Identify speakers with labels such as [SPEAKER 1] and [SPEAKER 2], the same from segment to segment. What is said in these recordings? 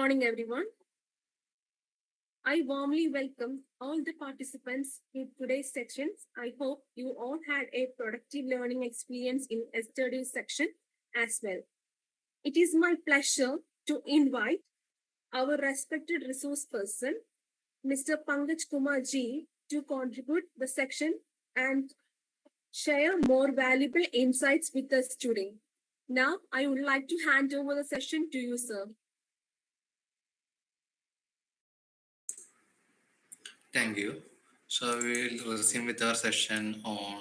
[SPEAKER 1] Morning, everyone. I warmly welcome all the participants in today's sections. I hope you all had a productive learning experience in yesterday's section as well. It is my pleasure to invite our respected resource person, Mr. Pankaj Kumar Ji, to contribute the section and share more valuable insights with us today. Now, I would like to hand over the session to you, sir.
[SPEAKER 2] Thank you. So we will resume with our session on,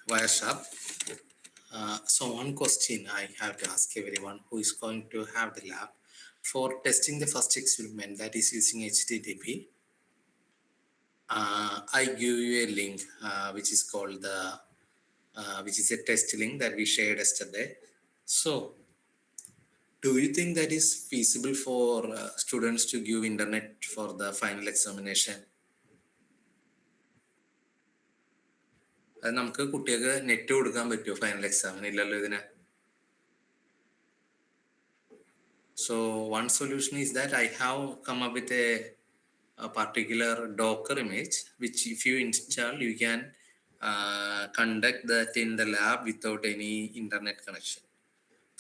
[SPEAKER 2] Wireshark. So one question I have to ask everyone who is going to have the lab for testing the first experiment, that is using HTTP. I give you a link which is called which is a test link that we shared yesterday. So do you think that is feasible for students to give internet for the final examination? അത് നമുക്ക് കുട്ടികൾക്ക് net കൊടുക്കാൻ പറ്റുമോ final എക്സാമിന്? ഇല്ലല്ലോ ഇതിന്. So one solution is that I have come up with a particular Docker image, which if you install, you can conduct that in the lab without any internet connection.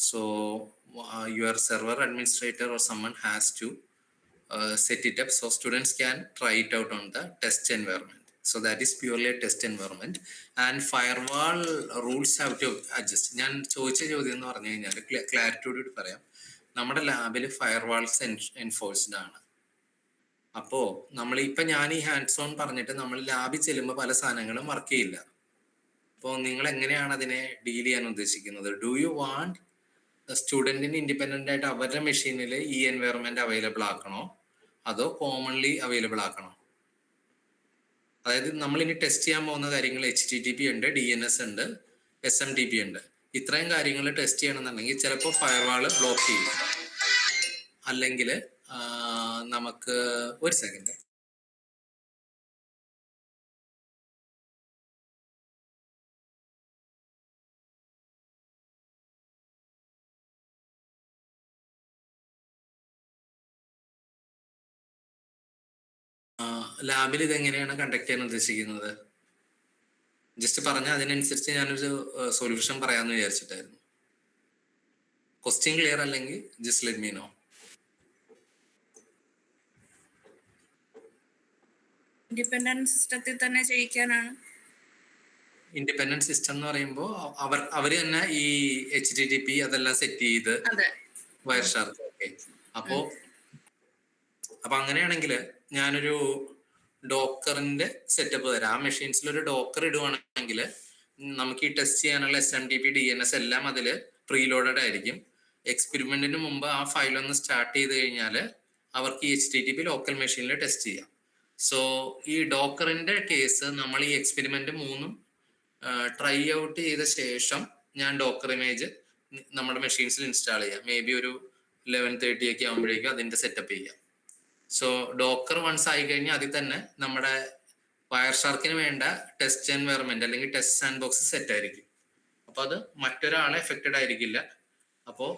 [SPEAKER 2] So your server administrator or someone has to set it up so students can try it out on the test environment. So that is purely a test environment and firewall rules have to adjust. ഞാൻ ചോദിച്ച ചോദ്യം എന്ന് പറഞ്ഞു കഴിഞ്ഞാൽ ക്ലാരിറ്റിയോട് പറയാം, നമ്മുടെ ലാബിൽ firewalls enforced ആണ്. അപ്പോൾ നമ്മളിപ്പോൾ ഞാൻ ഈ ഹാൻഡ്സ് ഓൺ പറഞ്ഞിട്ട് നമ്മൾ ലാബിൽ ചെല്ലുമ്പോൾ പല സാധനങ്ങളും വർക്ക് ചെയ്യില്ല. അപ്പോൾ നിങ്ങൾ എങ്ങനെയാണ് അതിനെ ഡീൽ ചെയ്യാൻ ഉദ്ദേശിക്കുന്നത്? ഡു യു വാണ്ട് സ്റ്റുഡൻറ്റിന് ഇൻഡിപെൻഡൻ്റ് ആയിട്ട് അവരുടെ മെഷീനിൽ ഈ എൻവയറമെൻറ്റ് അവൈലബിൾ ആക്കണോ അതോ കോമൺലി അവൈലബിൾ ആക്കണോ? അതായത് നമ്മളിനി ടെസ്റ്റ് ചെയ്യാൻ പോകുന്ന കാര്യങ്ങൾ HTTP ഉണ്ട്, DNS ഉണ്ട്, SMTP ഉണ്ട്. ഇത്രയും കാര്യങ്ങൾ ടെസ്റ്റ് ചെയ്യണമെന്നുണ്ടെങ്കിൽ ചിലപ്പോൾ ഫയർവാൾ ബ്ലോക്ക് ചെയ്യും. അല്ലെങ്കിൽ നമുക്ക് ഒരു സെക്കൻഡ് ലാബിൽ ഇതെങ്ങനെയാണ് കണ്ടക്ട് ചെയ്യാൻ ഉദ്ദേശിക്കുന്നത്? ജസ്റ്റ് പറഞ്ഞാൽ അതിനനുസരിച്ച് ഞാനൊരു സൊല്യൂഷൻ പറയാമെന്ന് വിചാരിച്ചിട്ടായിരുന്നു. ക്വസ്റ്റ്യൻ ക്ലിയർ അല്ലെങ്കിൽ just let me know.
[SPEAKER 3] Independent സിസ്റ്റത്തിൽ തന്നെ ചെയ്യിക്കാനാണ്.
[SPEAKER 2] ഇൻഡിപെൻഡന്റ് സിസ്റ്റം എന്ന് പറയുമ്പോൾ അവര് തന്നെ ഈ HTTP അതെല്ലാം സെറ്റ് ചെയ്ത് വയർഷാർക്ക്. ഓക്കെ, അപ്പോ അങ്ങനെയാണെങ്കിൽ ഞാനൊരു ഡോക്കറിന്റെ സെറ്റപ്പ് തരാം. ആ മെഷീൻസിൽ ഒരു ഡോക്കർ ഇടുവാണെങ്കിൽ നമുക്ക് ഈ ടെസ്റ്റ് ചെയ്യാനുള്ള SMTP DNS എല്ലാം അതിൽ പ്രീലോഡഡ് ആയിരിക്കും. എക്സ്പെരിമെന്റിന് മുമ്പ് ആ ഫയൽ ഒന്ന് സ്റ്റാർട്ട് ചെയ്ത് കഴിഞ്ഞാൽ അവർക്ക് ഈ HTTP ലോക്കൽ മെഷീനിൽ ടെസ്റ്റ് ചെയ്യാം. സോ ഈ ഡോക്കറിന്റെ കേസ് നമ്മൾ ഈ എക്സ്പെരിമെന്റ് 3 ട്രൈ ഔട്ട് ചെയ്ത ശേഷം ഞാൻ ഡോക്കർ ഇമേജ് നമ്മുടെ മെഷീൻസിൽ ഇൻസ്റ്റാൾ ചെയ്യാം. മേ ബി ഒരു 11:30 ഒക്കെ ആകുമ്പോഴേക്കും അതിന്റെ സെറ്റപ്പ് ചെയ്യാം. സോ ഡോക്കർ വൺസ് ആയി കഴിഞ്ഞാൽ അതിൽ തന്നെ നമ്മുടെ വയർഷാർക്കിന് വേണ്ട ടെസ്റ്റ് എൻവയറമെന്റ് അല്ലെങ്കിൽ ടെസ്റ്റ് സാൻഡ് ബോക്സ് സെറ്റ് ആയിരിക്കും. അപ്പോൾ അത് മറ്റൊരാളെ എഫക്റ്റഡ് ആയിരിക്കില്ല. അപ്പോൾ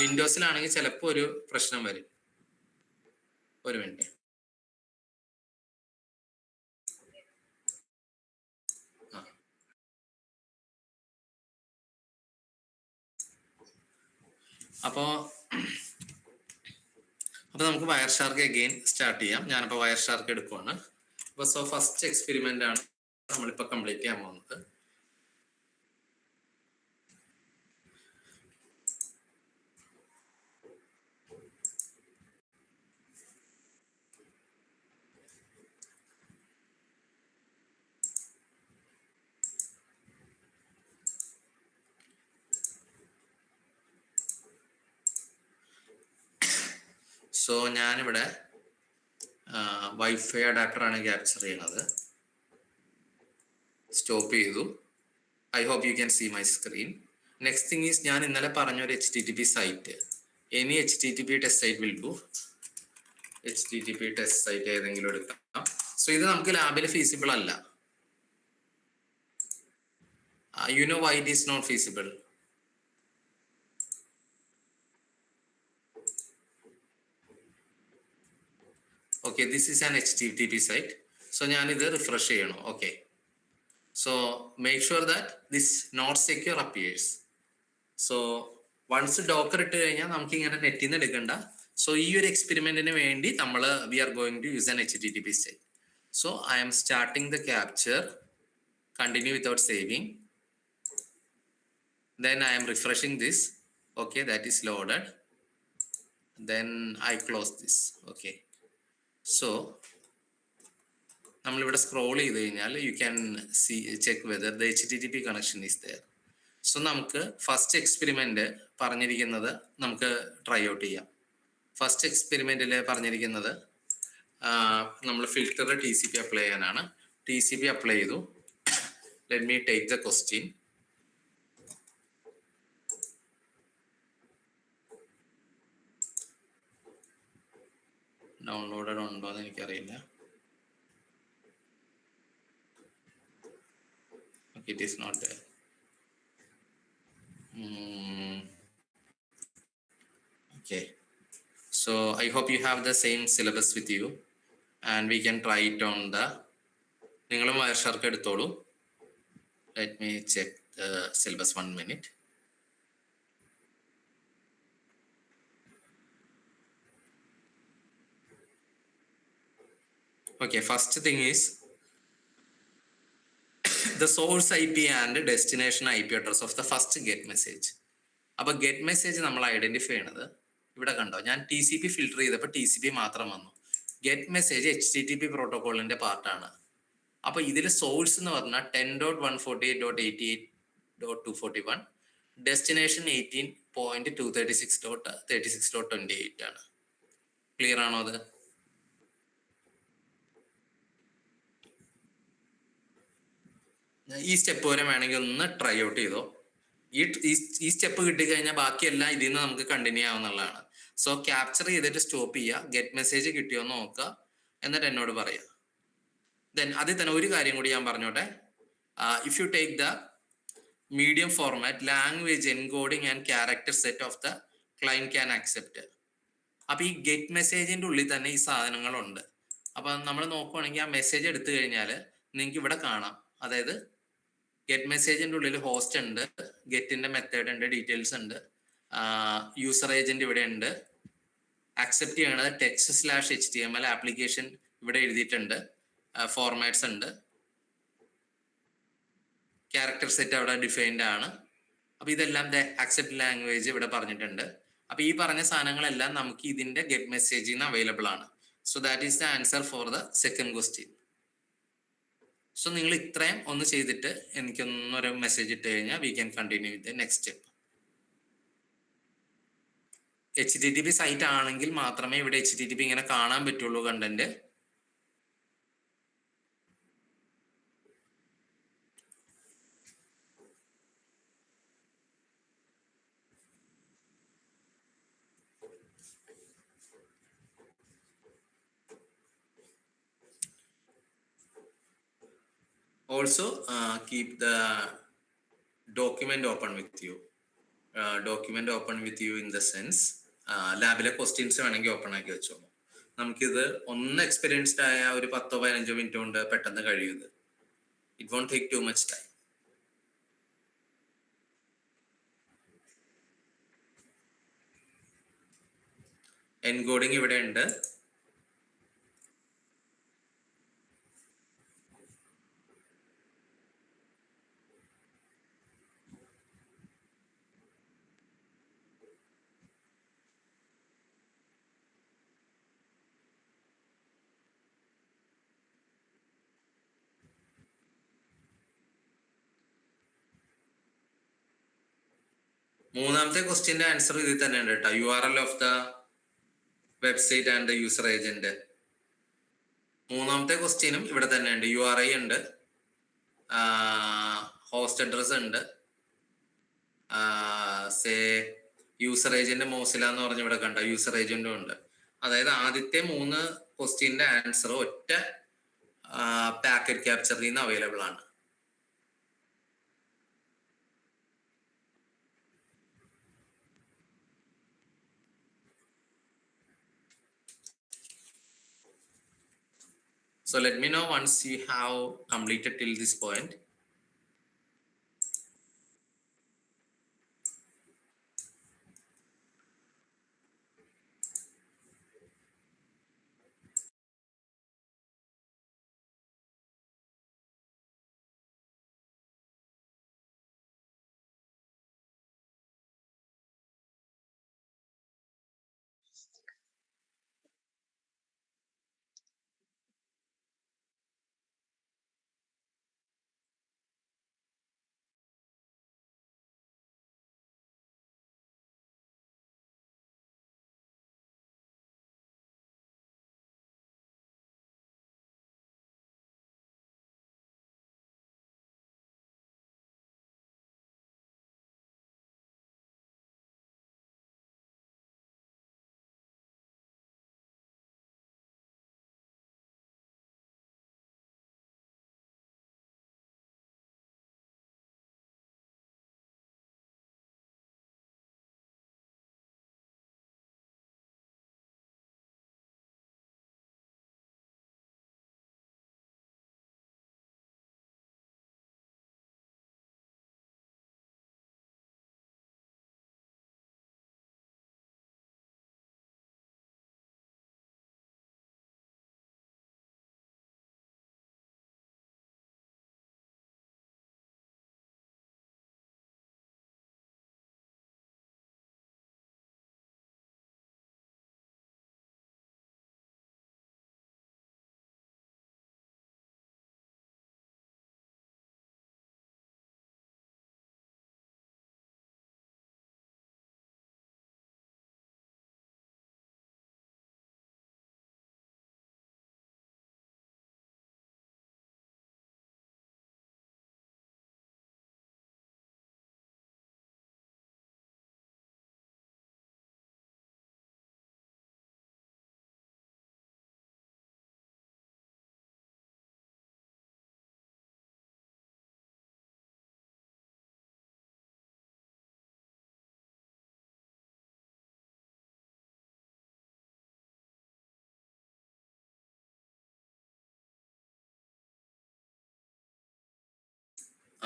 [SPEAKER 2] വിൻഡോസിലാണെങ്കിൽ ചിലപ്പോൾ ഒരു പ്രശ്നം വരും. ഒരു മിനിറ്റ്. അപ്പോൾ നമുക്ക് വയർഷാർക്ക് അഗെയിൻ സ്റ്റാർട്ട് ചെയ്യാം. ഞാനിപ്പോൾ വയർഷാർക്ക് എടുക്കുവാണ്. അപ്പോൾ സോ ഫസ്റ്റ് എക്സ്പെരിമെന്റ് ആണ് നമ്മളിപ്പോൾ കംപ്ലീറ്റ് ചെയ്യാൻ പോകുന്നത്. സോ ഞാനിവിടെ വൈഫൈ അഡാപ്റ്ററാണ് ക്യാപ്ചർ ചെയ്യുന്നത്. സ്റ്റോപ്പ് ചെയ്തു. I hope you can see my screen. Next thing is, ഞാൻ ഇന്നലെ പറഞ്ഞൊരു HTTP site, any HTTP test site will do. HTTP test site ഏതെങ്കിലും എടുക്കാം. സോ ഇത് നമുക്ക് ലാബിൽ ഫീസിബിൾ അല്ല. You know why it is not feasible? Okay, this is an HTTP site. So ഞാൻ ഇത് റിഫ്രഷ് ചെയ്യണം. Okay. So make sure that this not secure appears. So once Docker ഇട്ട് കഴിഞ്ഞാൽ നമുക്ക് ഇങ്ങനെ നെറ്റിൽ നിന്ന് എടുക്കണ്ട. സോ ഈ ഒരു എക്സ്പെരിമെന്റിന് വേണ്ടി നമ്മൾ we are going to use an HTTP site. So I am starting the capture, continue without saving. Then I am refreshing this. Okay, that is loaded. Then I close this. Okay. So നമ്മളിവിടെ scroll ചെയ്ത് കഴിഞ്ഞാൽ you can see check whether the HTTP connection is there. So നമുക്ക് first experiment പറഞ്ഞിരിക്കുന്നത് നമുക്ക് try out ചെയ്യാം. First എക്സ്പെരിമെന്റിൽ പറഞ്ഞിരിക്കുന്നത് നമ്മൾ ഫിൽറ്റർ TCP അപ്ലൈ ചെയ്യാനാണ്. TCP അപ്ലൈ ചെയ്തു. Let me take the question. Downloaded ഉണ്ടോ എന്ന് എനിക്കറിയില്ല. It is not there. Okay, so I hope you have the same syllabus with you and we can try it on the നിങ്ങളും Wireshark എടുത്തോളൂ. Let me check the syllabus 1 minute. Okay, first thing is the source IP and destination IP address of the first get message. അപ്പോൾ get message നമ്മൾ identify ചെയ്യണത് ഇവിടെ കണ്ടോ, ഞാൻ TCP filter ചെയ്തപ്പോൾ TCP മാത്രം വന്നു. ഗെറ്റ് മെസ്സേജ് HTTP പ്രോട്ടോകോളിന്റെ പാർട്ടാണ്. അപ്പോൾ ഇതിൽ സോഴ്സ് എന്ന് പറഞ്ഞാൽ 10.148.88.241, ഡെസ്റ്റിനേഷൻ 18.236.36.28 ആണ്. ക്ലിയർ ആണോ അത്? ഈ സ്റ്റെപ്പ് വരെ വേണമെങ്കിൽ ഒന്ന് ട്രൈ ഔട്ട് ചെയ്തോ. ഈ സ്റ്റെപ്പ് കിട്ടിക്കഴിഞ്ഞാൽ ബാക്കിയെല്ലാം ഇതിൽ നിന്ന് നമുക്ക് കണ്ടിന്യൂ ആവുന്നുള്ളതാണ്. സോ ക്യാപ്ചർ ചെയ്തിട്ട് സ്റ്റോപ്പ് ചെയ്യുക, ഗെറ്റ് മെസ്സേജ് കിട്ടിയോ എന്ന് നോക്കുക, എന്നിട്ട് എന്നോട് പറയുക. ദെൻ അതിൽ തന്നെ ഒരു കാര്യം കൂടി ഞാൻ പറഞ്ഞോട്ടെ. If you take the medium format language encoding and character set of the client can accept. അപ്പൊ ഈ ഗെറ്റ് മെസ്സേജിന്റെ ഉള്ളിൽ തന്നെ ഈ സാധനങ്ങളുണ്ട്. അപ്പൊ നമ്മൾ നോക്കുവാണെങ്കിൽ ആ മെസ്സേജ് എടുത്തു കഴിഞ്ഞാൽ നിങ്ങൾക്ക് ഇവിടെ കാണാം. അതായത് ഗെറ്റ് മെസ്സേജിന്റെ ഉള്ളിൽ ഹോസ്റ്റ് ഉണ്ട്, ഗെറ്റിന്റെ മെത്തേഡ് ഉണ്ട്, ഡീറ്റെയിൽസ് ഉണ്ട്, യൂസർ ഏജന്റ് ഇവിടെ ഉണ്ട്, അക്സെപ്റ്റ് ചെയ്യണത് text/HTML ആപ്ലിക്കേഷൻ ഇവിടെ എഴുതിയിട്ടുണ്ട്, ഫോർമാറ്റ്സ് ഉണ്ട്, ക്യാരക്ടർ സെറ്റ് അവിടെ ഡിഫൈൻഡ് ആണ്. അപ്പൊ ഇതെല്ലാം അക്സെപ്റ്റ് ലാംഗ്വേജ് ഇവിടെ പറഞ്ഞിട്ടുണ്ട്. അപ്പൊ ഈ പറഞ്ഞ സാധനങ്ങളെല്ലാം നമുക്ക് ഇതിന്റെ ഗെറ്റ് മെസ്സേജിൽ നിന്ന് അവൈലബിൾ ആണ്. So that is the answer for the second question. So നിങ്ങൾ ഇത്രയും ഒന്ന് ചെയ്തിട്ട് എനിക്കൊന്നൊരു മെസ്സേജ് ഇട്ട് കഴിഞ്ഞാൽ we can continue with the next step. HTTP site ആണെങ്കിൽ മാത്രമേ ഇവിടെ HTTP ഇങ്ങനെ കാണാൻ പറ്റുള്ളൂ content. Also keep the document open with you. Document open with you in the sense ലാബിലെ ക്വസ്റ്റ്യൻസ് വേണമെങ്കിൽ ഓപ്പൺ ആക്കി വെച്ചോളൂ. നമുക്കിത് ഒന്ന് എക്സ്പീരിയൻസ്ഡ് ആയ ഒരു 10-15 മിനിറ്റ് കൊണ്ട് പെട്ടെന്ന് കഴിയും. It won't take too much time. Encoding ഇവിടെ ഉണ്ട്. മൂന്നാമത്തെ ക്വസ്റ്റ്യന്റെ ആൻസർ ഇതിൽ തന്നെ ഉണ്ട് കേട്ടോ. URL of the website and the user agent. മൂന്നാമത്തെ ക്വസ്റ്റ്യനും ഇവിടെ തന്നെ ഉണ്ട്. URI ഉണ്ട്, ഹോസ്റ്റ് അഡ്രസ് ഉണ്ട്, യൂസർ ഏജന്റ് മോസില എന്ന് പറഞ്ഞ് ഇവിടെ കണ്ട യൂസർ ഏജന്റും ഉണ്ട്. അതായത് ആദ്യത്തെ 3 ക്വസ്റ്റ്യന്റെ ആൻസർ ഒറ്റ പാക്കറ്റ് ക്യാപ്ചറിൽ നിന്ന് അവൈലബിൾ ആണ്. So let me know once you have completed till this point.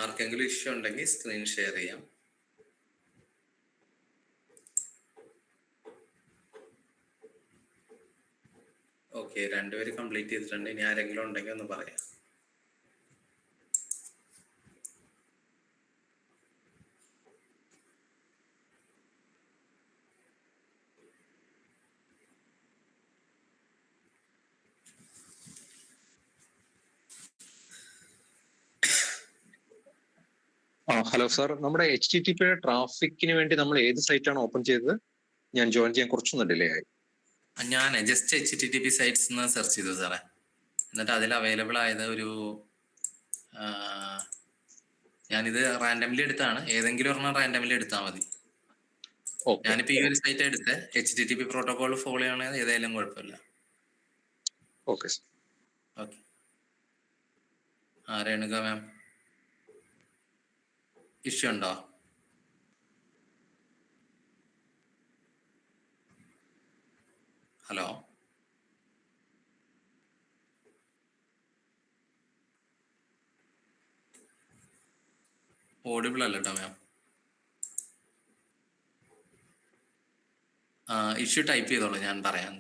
[SPEAKER 2] ആർക്കെങ്കിലും ഇഷ്യൂ ഉണ്ടെങ്കിൽ സ്ക്രീൻ ഷെയർ ചെയ്യാം. ഓക്കെ, രണ്ടുപേര് കംപ്ലീറ്റ് ചെയ്തിട്ടുണ്ട്. ഇനി ആരെങ്കിലും ഉണ്ടെങ്കിൽ ഒന്ന് പറയാം.
[SPEAKER 4] ഹലോ സാർ, നമ്മുടെ HTTP ട്രാഫിക്കിന് വേണ്ടി നമ്മൾ ഏത് സൈറ്റാണ് ഓപ്പൺ ചെയ്തത്? ഞാൻ ജോയിൻ ചെയ്യാൻ കുറച്ചൊന്ന് ഡിലേ ആയി.
[SPEAKER 2] ഞാൻ ജസ്റ്റ് HTTP സൈറ്റ്സ് എന്ന് സെർച്ച് ചെയ്തു സാറേ. എന്നിട്ട് അതിൽ അവൈലബിൾ ആയത് ഒരു ഞാനിത് റാൻഡംലി എടുത്താണ്. ഏതെങ്കിലും ഒരെണ്ണം റാൻഡംലി എടുത്താൽ മതി. ഞാനിപ്പോ ഈ ഒരു സൈറ്റ് എടുത്ത് HTTP പ്രോട്ടോകോൾ ഫോളോ ചെയ്യണത് ഏതായാലും കുഴപ്പമില്ല.
[SPEAKER 4] Okay sir.
[SPEAKER 2] Okay. Renuka ma'am, issue ഉണ്ടോ? ഹലോ, ഓഡിബിൾ അല്ല കേട്ടോ മാം. ഇഷ്യൂ ടൈപ്പ് ചെയ്തോളൂ, ഞാൻ പറയാം.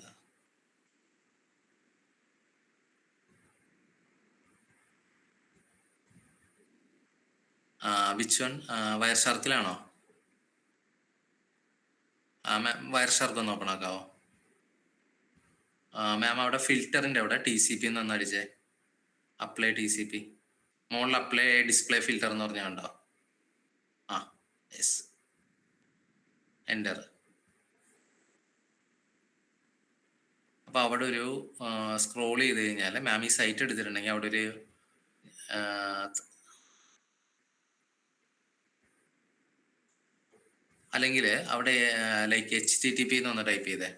[SPEAKER 2] Which one? വയർ ഷാർക്കിലാണോ? മാം വയർ ഷാർക്ക് ഒന്ന് ഓപ്പൺ ആക്കാവോ? മാം അവിടെ ഫിൽറ്ററിൻ്റെ അവിടെ TCP എന്നൊന്ന് അടിച്ചേ. Apply TCP. മുകളിൽ അപ്ലൈ ഡിസ്പ്ലേ ഫിൽറ്റർ എന്ന് പറഞ്ഞാൽ ഉണ്ടോ? Yes, enter. അപ്പോൾ അവിടെ ഒരു സ്ക്രോൾ ചെയ്ത് കഴിഞ്ഞാൽ മാം ഈ സൈറ്റ് എടുത്തിട്ടുണ്ടെങ്കിൽ അവിടെ ഒരു അല്ലെങ്കിൽ അവിടെ ലൈക്ക് HTTP എന്നൊന്ന് ടൈപ്പ് ചെയ്തേ.